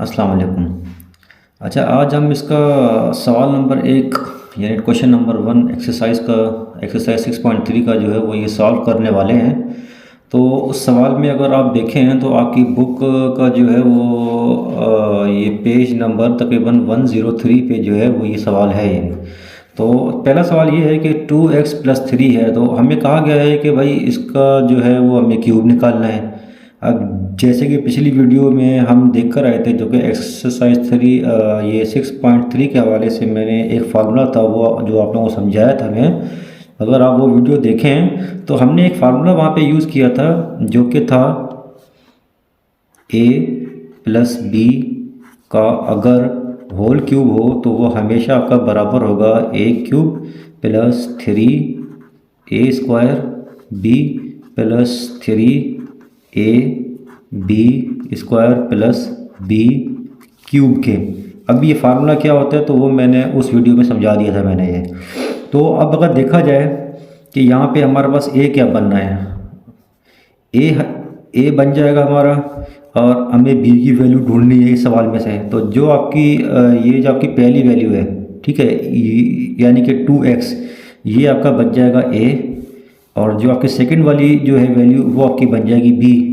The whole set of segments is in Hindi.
अस्सलाम वालेकुम। अच्छा, आज हम इसका सवाल नंबर 1 यानी क्वेश्चन नंबर 1 एक्सरसाइज 6.3 का जो है वो ये सॉल्व करने वाले हैं। तो उस सवाल में अगर आप देखें तो आपकी बुक का जो है वो ये पेज नंबर तकरीबन 103 पे जो है वो ये सवाल है ये। तो पहला सवाल ये है कि 2x+3 है, तो हमें कहा गया है कि भाई इसका जो है वो हमें क्यूब निकालना है। अब जैसे कि पिछली वीडियो में हम देख कर आए थे, जो कि एक्सरसाइज 3 ये 6.3 के हवाले से मैंने एक फार्मूला था वो जो आप लोगों को समझाया था मैं। अगर आप वो वीडियो देखें तो हमने एक फार्मूला वहाँ पे यूज़ किया था जो कि था a+b का अगर होल क्यूब हो तो वो हमेशा आपका बराबर होगा a³ + 3a² b+3ab² के। अब ये फार्मूला क्या होता है तो वो मैंने उस वीडियो में समझा दिया था मैंने ये। तो अब अगर देखा जाए कि यहाँ पे हमारे पास ए क्या बनना है, ए बन जाएगा हमारा, और हमें बी की वैल्यू ढूंढनी है इस सवाल में से। तो जो आपकी ये जो आपकी पहली वैल्यू है, ठीक है, यानी कि 2x, ये आपका बन जाएगा ए, और जो आपकी सेकंड वाली जो है वैल्यू वो आपकी बन जाएगी बी।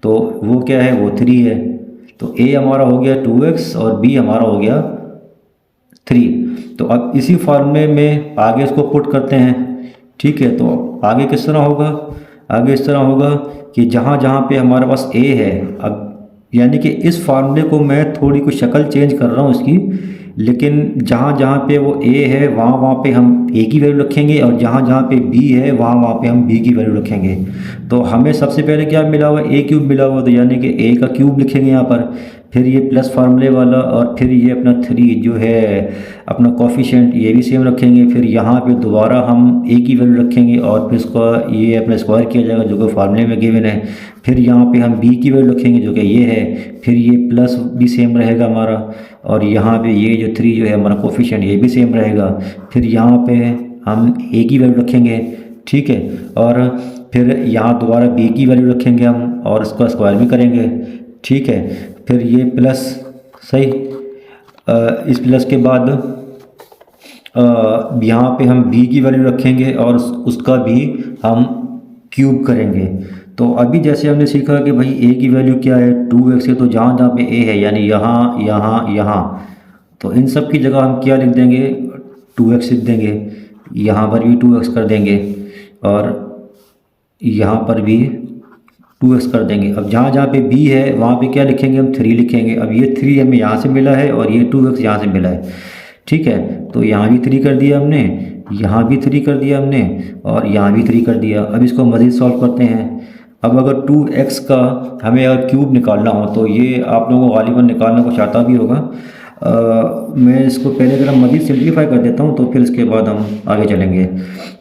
तो वो क्या है, वो 3 है। तो ए हमारा हो गया 2x और बी हमारा हो गया 3। तो अब इसी फॉर्मूले में आगे इसको पुट करते हैं, ठीक है। तो आगे किस तरह होगा, आगे इस तरह होगा कि जहाँ जहाँ पे हमारे पास ए है, अब यानी कि इस फार्मूले को मैं थोड़ी कुछ शक्ल चेंज कर रहा हूँ इसकी, लेकिन जहाँ जहाँ पे वो ए है वहाँ वहाँ पे हम ए की वैल्यू रखेंगे, और जहाँ जहाँ पे बी है वहाँ वहाँ पे हम बी की वैल्यू रखेंगे। तो हमें सबसे पहले क्या मिला हुआ, a³ मिला हुआ, तो यानी कि a का क्यूब लिखेंगे यहाँ पर, फिर ये प्लस फार्मूले वाला, और फिर ये अपना 3 जो है अपना कोफिशिएंट ये भी सेम रखेंगे। फिर यहाँ पे दोबारा हम a की वैल्यू रखेंगे और फिर इसका ये अपना स्क्वायर किया जाएगा जो कि फार्मूले में गिवन है। फिर यहाँ पे हम b की वैल्यू रखेंगे जो कि ये है, फिर ये प्लस भी सेम रहेगा हमारा, और यहाँ पे ये जो 3 जो है हमारा कोफिशिएंट ये भी सेम रहेगा। फिर यहाँ पे हम a की वैल्यू रखेंगे, ठीक है, और फिर यहाँ दोबारा b की वैल्यू रखेंगे हम, और इसका स्क्वायर भी करेंगे, ठीक है। फिर ये प्लस, सही, इस प्लस के बाद यहाँ पे हम b की वैल्यू रखेंगे और उसका भी हम क्यूब करेंगे। तो अभी जैसे हमने सीखा कि भाई a की वैल्यू क्या है, 2x है, तो जहाँ जहाँ पे a है यानी यहाँ यहाँ यहाँ, तो इन सब की जगह हम क्या लिख देंगे, 2x लिख देंगे। यहाँ पर भी 2x कर देंगे और यहाँ पर भी 2x कर देंगे। अब जहाँ जहाँ पे b है वहाँ पे क्या लिखेंगे, हम 3 लिखेंगे। अब ये 3 हमें यहाँ से मिला है और ये 2x यहाँ से मिला है, ठीक है। तो यहाँ भी 3 कर दिया हमने, यहाँ भी 3 कर दिया हमने, और यहाँ भी 3 कर दिया। अब इसको मज़ीद सॉल्व करते हैं। अब अगर 2x का हमें अगर क्यूब निकालना हो तो ये आप लोगों को गालिबन निकालना कुछ आता भी होगा। मैं इसको पहले ज़रा मज़ीद सिंप्लीफाई कर देता हूँ तो फिर इसके बाद हम आगे चलेंगे।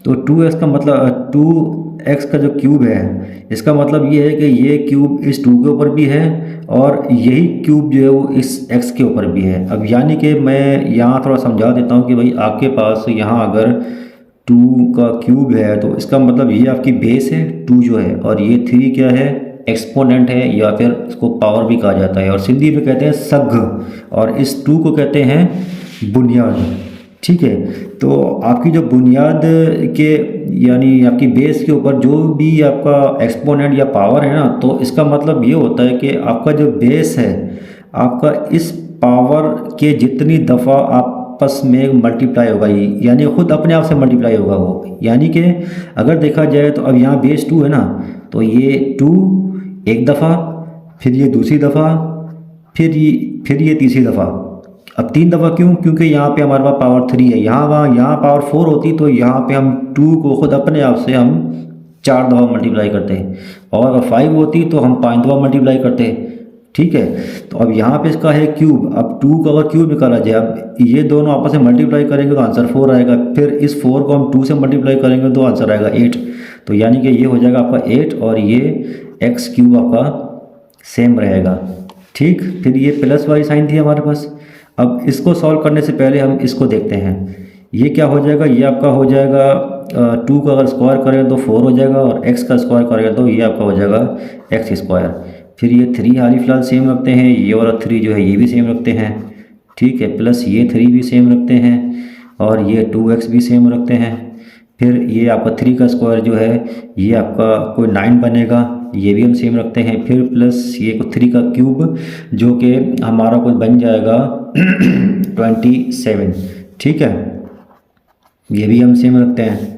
तो 2x का मतलब 2x का जो क्यूब है इसका मतलब ये है कि ये क्यूब इस 2 के ऊपर भी है और यही क्यूब जो है वो इस x के ऊपर भी है। अब यानी कि मैं यहाँ थोड़ा समझा देता हूँ कि भाई आपके पास यहाँ अगर 2 का क्यूब है तो इसका मतलब ये आपकी बेस है 2 जो है, और ये 3 क्या है, एक्सपोनेंट है, या फिर इसको पावर भी कहा जाता है, और सिंधी में कहते हैं सग, और इस 2 को कहते हैं बुनियाद, ठीक है। तो आपकी जो बुनियाद के यानी आपकी बेस के ऊपर जो भी आपका एक्सपोनेंट या पावर है ना, तो इसका मतलब ये होता है कि आपका जो बेस है आपका इस पावर के जितनी दफ़ा आपस में मल्टीप्लाई होगा, यानी ख़ुद अपने आप से मल्टीप्लाई होगा वो। यानी कि अगर देखा जाए तो अब यहाँ बेस 2 है ना, तो ये 2 एक दफ़ा, फिर ये दूसरी दफ़ा, फिर ये तीसरी दफ़ा। अब 3 दफ़ा क्यों, क्योंकि यहाँ पे हमारे पास पावर 3 है। यहाँ पावर 4 होती तो यहाँ पे हम 2 को ख़ुद अपने आप से हम 4 दफ़ा मल्टीप्लाई करते हैं, और अगर 5 होती तो हम 5 दफ़ा मल्टीप्लाई करते हैं, ठीक है। तो अब यहाँ पे इसका है क्यूब। अब 2 का अगर क्यूब निकाला जाए, अब ये दोनों आपस में मल्टीप्लाई करेंगे तो आंसर 4 आएगा, फिर इस 4 को हम 2 से मल्टीप्लाई करेंगे तो आंसर आएगा 8। तो यानी कि ये हो जाएगा आपका 8 और ये x³ आपका सेम रहेगा, ठीक। फिर ये प्लस वाली साइन थी हमारे पास। अब इसको सॉल्व करने से पहले हम इसको देखते हैं, ये क्या हो जाएगा, ये आपका हो जाएगा 2 का अगर स्क्वायर करें तो 4 हो जाएगा, और x का स्क्वायर करें तो ये आपका हो जाएगा x²। फिर ये 3 हाल ही फिलहाल सेम रखते हैं, ये वाला 3 जो है ये भी सेम रखते हैं, ठीक है, प्लस ये 3 भी सेम रखते हैं और ये 2x भी सेम रखते हैं। फिर ये आपका 3 का स्क्वायर जो है ये आपका कोई 9 बनेगा, ये भी हम सेम रखते हैं। फिर प्लस ये 3 का क्यूब जो कि हमारा कोई बन जाएगा 27, ठीक है, ये भी हम सेम रखते हैं।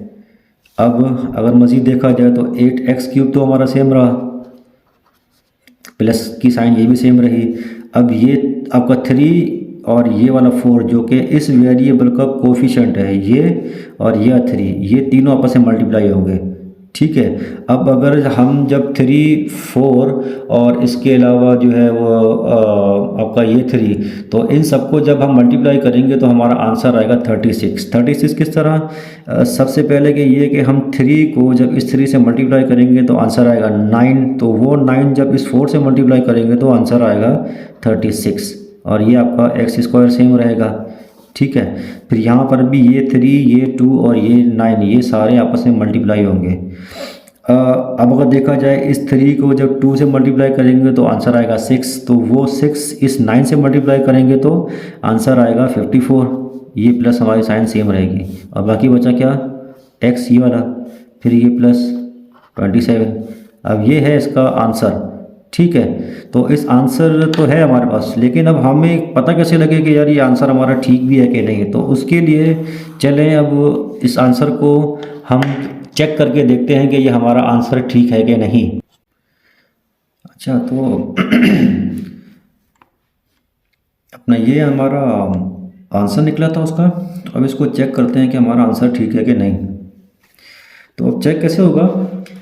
अब अगर मज़ीद देखा जाए तो 8x क्यूब तो हमारा सेम रहा, प्लस की साइन ये भी सेम रही। अब ये आपका 3 और ये वाला 4 जो कि इस वेरिएबल का कोफिशिएंट है, ये और ये 3, ये तीनों आपस में मल्टीप्लाई होंगे, ठीक है। अब अगर हम जब 3, 4 और इसके अलावा जो है वो आपका ये 3, तो इन सबको जब हम मल्टीप्लाई करेंगे तो हमारा आंसर आएगा 36। 36 किस तरह? सबसे पहले कि ये कि हम 3 को जब इस 3 से मल्टीप्लाई करेंगे तो आंसर आएगा 9, तो वो 9 जब इस 4 से मल्टीप्लाई करेंगे तो आंसर आएगा 36 और ये आपका एक्स स्क्वायर सेम रहेगा, ठीक है। फिर यहाँ पर भी ये 3, ये 2 और ये 9 ये सारे आपस में मल्टीप्लाई होंगे। अब अगर देखा जाए इस 3 को जब 2 से मल्टीप्लाई करेंगे तो आंसर आएगा 6, तो वो 6 इस 9 से मल्टीप्लाई करेंगे तो आंसर आएगा 54, ये प्लस हमारी साइन सेम रहेगी। और बाकी बचा क्या? एक्स ये वाला, फिर ये प्लस 27। अब ये है इसका आंसर, ठीक है। तो इस आंसर तो है हमारे पास, लेकिन अब हमें पता कैसे लगे कि यार ये आंसर हमारा ठीक भी है कि नहीं, तो उसके लिए चलें अब इस आंसर को हम चेक करके देखते हैं कि ये हमारा आंसर ठीक है कि नहीं। अच्छा, तो अपना ये हमारा आंसर निकला था उसका, तो अब इसको चेक करते हैं कि हमारा आंसर ठीक है कि नहीं। तो अब चेक कैसे होगा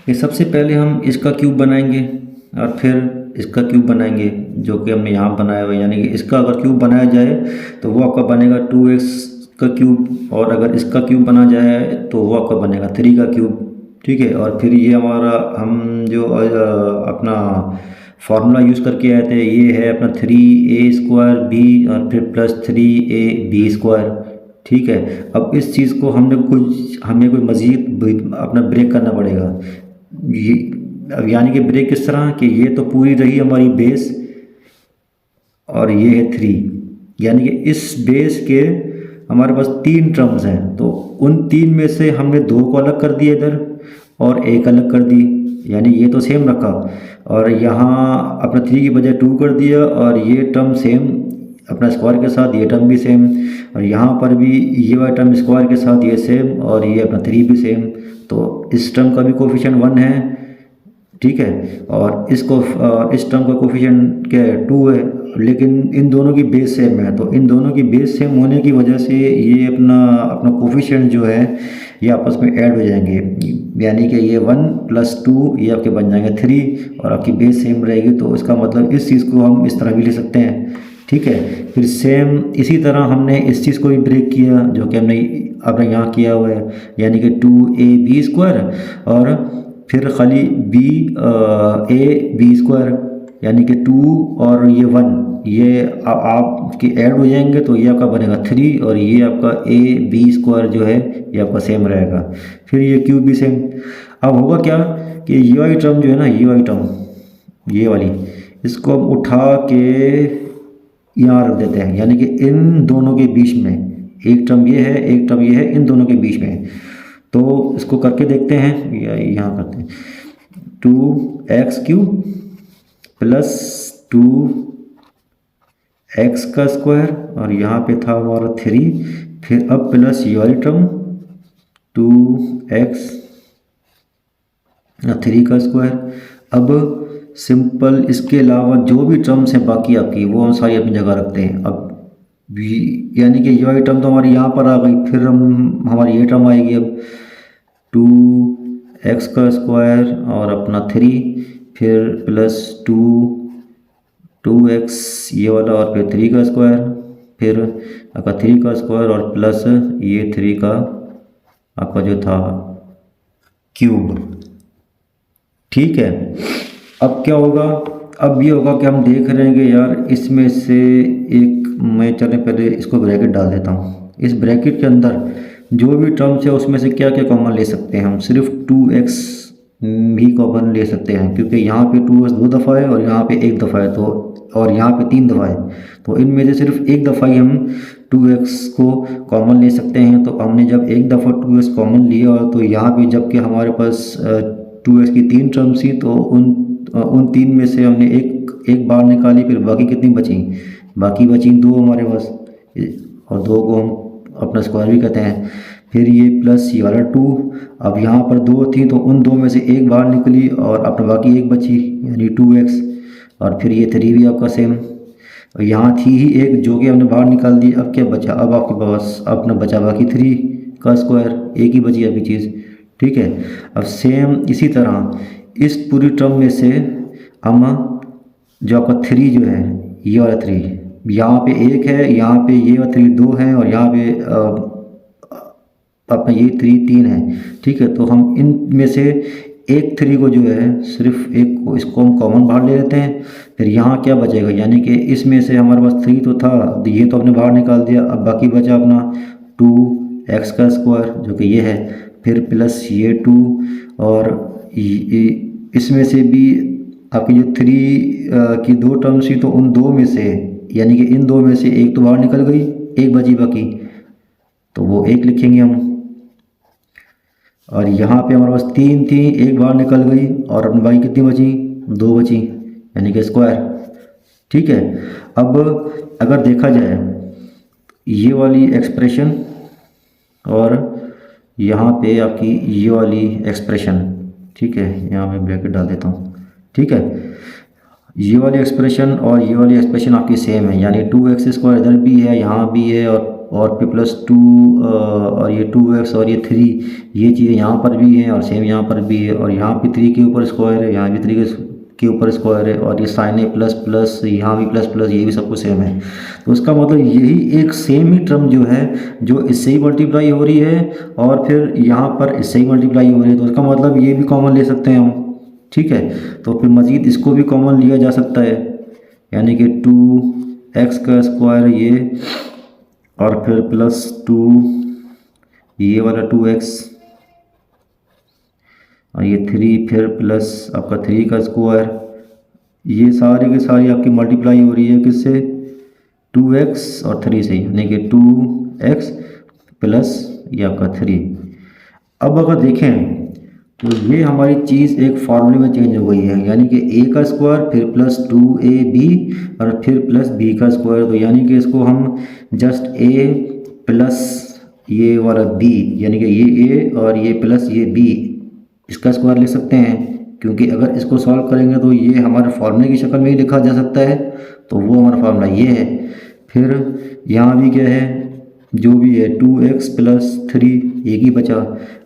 कि सबसे पहले हम इसका क्यूब बनाएंगे और फिर इसका क्यूब बनाएंगे जो कि हमने यहाँ बनाया हुआ है, यानी कि इसका अगर क्यूब बनाया जाए तो वो आपका बनेगा 2x का क्यूब, और अगर इसका क्यूब बना जाए तो वो आपका बनेगा 3 का क्यूब, ठीक है। और फिर ये हमारा हम जो अपना फार्मूला यूज़ करके आए थे, ये है अपना 3a² b और फिर प्लस 3ab², ठीक है। अब इस चीज़ को हमें कोई मज़ीद अपना ब्रेक करना पड़ेगा। ये अब यानी कि ब्रेक किस तरह कि ये तो पूरी रही हमारी बेस और ये है 3, यानी कि इस बेस के हमारे पास 3 टर्म्स हैं, तो उन 3 में से हमने 2 को अलग कर दिया इधर और 1 अलग कर दी, यानी ये तो सेम रखा, और यहाँ अपना 3 की बजाय 2 कर दिया और ये टर्म सेम अपना स्क्वायर के साथ, ये टर्म भी सेम, और यहाँ पर भी ये वाला टर्म स्क्वायर के साथ ये सेम और ये अपना 3 भी सेम, तो इस टर्म का भी कोफिशिएंट 1 है, ठीक है। और इस टर्म का कोफिशिएंट क्या है? 2 है, लेकिन इन दोनों की बेस सेम है, तो इन दोनों की बेस सेम होने की वजह से ये अपना कोफिशिएंट जो है ये आपस में ऐड हो जाएंगे, यानी कि ये 1 + 2 ये आपके बन जाएंगे 3 और आपकी बेस सेम रहेगी, तो इसका मतलब इस चीज़ को हम इस तरह भी लिख सकते हैं, ठीक है। फिर सेम इसी तरह हमने इस चीज़ को भी ब्रेक किया जो कि हमने अपने यहाँ किया हुआ है, यानी कि 2ab² और फिर खाली ab², यानी कि 2 और ये 1 ये आपके ऐड हो जाएंगे, तो ये आपका बनेगा 3 और ये आपका ab² जो है ये आपका सेम रहेगा। फिर ये क्यूब भी सेम। अब होगा क्या कि ये वाली टर्म जो है ना, ये वाली टर्म, ये वाली, इसको हम उठा के यहाँ रख देते हैं, यानी कि इन दोनों के बीच में, एक टर्म ये है एक टर्म ये है, इन दोनों के बीच में। तो इसको करके देखते हैं, यहाँ करते हैं 2x³ + 2x² और यहाँ पे था हमारा 3, फिर अब प्लस ये वाली टर्म 2x 3²। अब सिंपल इसके अलावा जो भी टर्म्स हैं बाकी आपकी वो हम सारी अपनी जगह रखते हैं। अब यानी कि ये वाली टर्म तो हमारी यहाँ पर आ गई, फिर हमारी ये टर्म आएगी अब 2x² और अपना 3, फिर प्लस 2x ये वाला और फिर 3², फिर आपका 3² और प्लस ये 3 का आपका जो था क्यूब, ठीक है। अब क्या होगा? अब ये होगा कि हम देख रहे हैं कि यार इसमें से एक, मैं चले पहले इसको ब्रैकेट डाल देता हूँ। इस ब्रैकेट के अंदर जो भी टर्म्स है उसमें से क्या क्या कॉमन ले सकते हैं हम? सिर्फ 2x भी कॉमन ले सकते हैं, क्योंकि यहाँ पे 2x 2 दफ़ा है और यहाँ पे 1 दफ़ा है, तो और यहाँ पे 3 दफ़ा है, तो इनमें से सिर्फ एक दफ़ा ही हम 2x को कॉमन ले सकते हैं। तो हमने जब एक दफ़ा 2x कॉमन लिया तो यहाँ पे जबकि हमारे पास 2x की 3 टर्म्स थी, तो उन 3 में से हमने एक बार निकाली, फिर बाकी कितनी बची, बाकी बची 2 हमारे पास, और 2 को हम अपना स्क्वायर भी कहते हैं। फिर ये प्लस ये वाला 2, अब यहाँ पर 2 थी तो उन 2 में से एक बाहर निकली और अपना बाकी एक बची यानी 2x, और फिर ये 3 भी आपका सेम, और यहाँ थी ही एक जो कि हमने बाहर निकाल दी। अब क्या बचा, अब आपके पास अपना बचा बाकी 3 का स्क्वायर, एक ही बची अभी चीज़, ठीक है। अब सेम इसी तरह इस पूरी टर्म में से हम जो आपका 3 जो है ये वाला 3, यहाँ पे 1 है, यहाँ पे ये वाला 3 2 है, और यहाँ पे अपना ये 3 है, ठीक है। तो हम इन में से एक 3 को जो है सिर्फ एक को इसको हम कॉमन बाहर ले लेते हैं। फिर यहाँ क्या बचेगा, यानी कि इसमें से हमारे पास 3 तो था, ये तो हमने बाहर निकाल दिया, अब बाकी बचा अपना 2x का स्क्वायर जो कि ये है, फिर प्लस ये 2, और इसमें से भी आपकी जो 3 की 2 टर्म्स थी, तो उन 2 में से यानी कि इन 2 में से एक तो बाहर निकल गई, एक बची बाकी, तो वो 1 लिखेंगे हम। और यहाँ पे हमारे पास 3 थी, एक बाहर निकल गई, और अपनी बाकी कितनी बची, 2 बची, यानी कि स्क्वायर, ठीक है। अब अगर देखा जाए ये वाली एक्सप्रेशन और यहाँ पे आपकी ये वाली एक्सप्रेशन, ठीक है, यहाँ मैं ब्रैकेट डाल देता हूँ, ठीक है। ये वाली एक्सप्रेशन और ये वाली एक्सप्रेशन आपकी सेम है, यानी 2x स्क्वायर इधर भी है, यहाँ भी है, और पे प्लस 2 और ये 2x और ये 3, ये चीज़ें यहाँ पर भी हैं और सेम यहाँ पर भी है, और यहाँ पे 3 के ऊपर स्क्वायर है, यहाँ भी 3 के ऊपर स्क्वायर है, और ये साइन है प्लस प्लस, यहाँ भी प्लस प्लस, ये भी सब कुछ सेम है। तो उसका मतलब यही एक सेम ही टर्म जो है जो इससे ही मल्टीप्लाई हो रही है और फिर यहाँ पर इससे ही मल्टीप्लाई हो रही है, तो उसका मतलब ये भी कॉमन ले सकते हैं हम, ठीक है। तो फिर मज़ीद इसको भी कॉमन लिया जा सकता है, यानी कि 2x का स्क्वायर ये, और फिर प्लस 2 ये वाला 2x, और ये 3, फिर प्लस आपका 3 का स्क्वायर, ये सारी की सारी आपकी मल्टीप्लाई हो रही है किससे, 2x और 3 से, यानी कि 2x प्लस ये आपका 3। अब अगर देखें तो ये हमारी चीज़ एक फार्मूले में चेंज हो गई है, यानी कि a का स्क्वायर फिर प्लस 2ab और फिर प्लस b का स्क्वायर, तो यानी कि इसको हम जस्ट a प्लस ये वाला b, यानी कि ये a और ये प्लस ये b, इसका स्क्वायर ले सकते हैं, क्योंकि अगर इसको सॉल्व करेंगे तो ये हमारे फार्मूले की शक्ल में ही लिखा जा सकता है, तो वो हमारा फार्मूला ये है। फिर यहाँ भी क्या है, जो भी है 2x प्लस 3, एक ही बचा।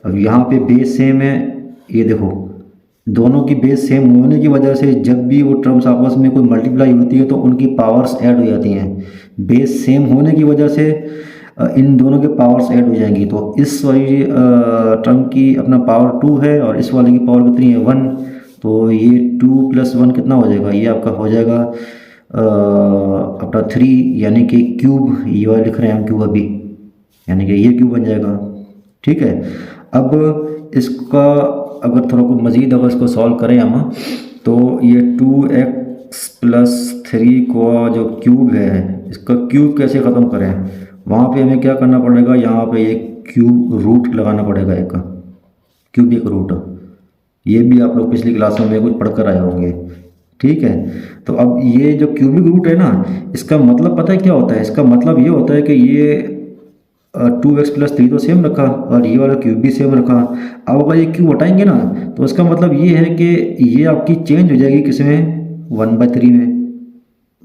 अब यहाँ पे बेस सेम है, ये देखो दोनों की बेस सेम होने की वजह से जब भी वो टर्म्स आपस में कोई मल्टीप्लाई होती है तो उनकी पावर्स ऐड हो जाती हैं, बेस सेम होने की वजह से इन दोनों के पावर्स ऐड हो जाएंगी। तो इस वाली टर्म की अपना पावर 2 है और इस वाले की पावर कितनी है 1, तो ये 2 प्लस 1 कितना हो जाएगा, ये आपका हो जाएगा अपना 3, यानी कि क्यूब, ये वाला लिख रहे हैं हम क्यूब अभी, यानी कि ये क्यूब बन जाएगा, ठीक है। अब इसका अगर थोड़ा को मज़ीद अगर इसको सॉल्व करें हम, तो ये 2x प्लस 3 का जो क्यूब है, इसका क्यूब कैसे ख़त्म करें, वहाँ पे हमें क्या करना पड़ेगा, यहाँ पे एक क्यूब रूट लगाना पड़ेगा, एक क्यूबिक रूट, ये भी आप लोग पिछली क्लासों में कुछ पढ़ कर आए होंगे, ठीक है। तो अब ये जो क्यूबिक रूट है ना, इसका मतलब पता है क्या होता है, इसका मतलब ये होता है कि ये 2x प्लस 3 तो सेम रखा और ये वाला क्यूब भी सेम रखा। अब अगर ये क्यूब हटाएंगे ना तो इसका मतलब ये है कि ये आपकी चेंज हो जाएगी किसमें, 1/3 में,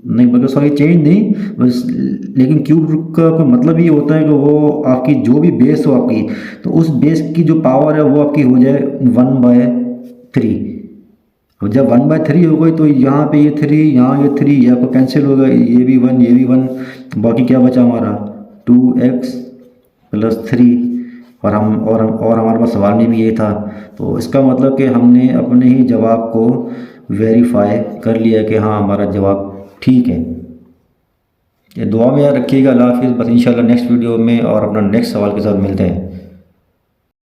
नहीं बल्कि सॉरी चेंज नहीं बस, लेकिन क्यूब का कोई मतलब ये होता है कि वो आपकी जो भी बेस हो आपकी, तो उस बेस की जो पावर है वो आपकी हो जाए 1/3। और जब 1/3 हो गई तो यहाँ पे ये 3, यहाँ ये 3, ये आपको कैंसिल हो गया, ये भी 1, ये भी 1, बाकी क्या बचा हमारा 2x प्लस 3, और हमारे पास सवाल में भी ये था। तो इसका मतलब कि हमने अपने ही जवाब को वेरीफाई कर लिया कि हाँ हमारा जवाब ठीक है। ये दुआ में याद रखिएगा। अल्लाह हाफिज़। बस इंशाल्लाह नेक्स्ट वीडियो में और अपना नेक्स्ट सवाल के साथ मिलते हैं।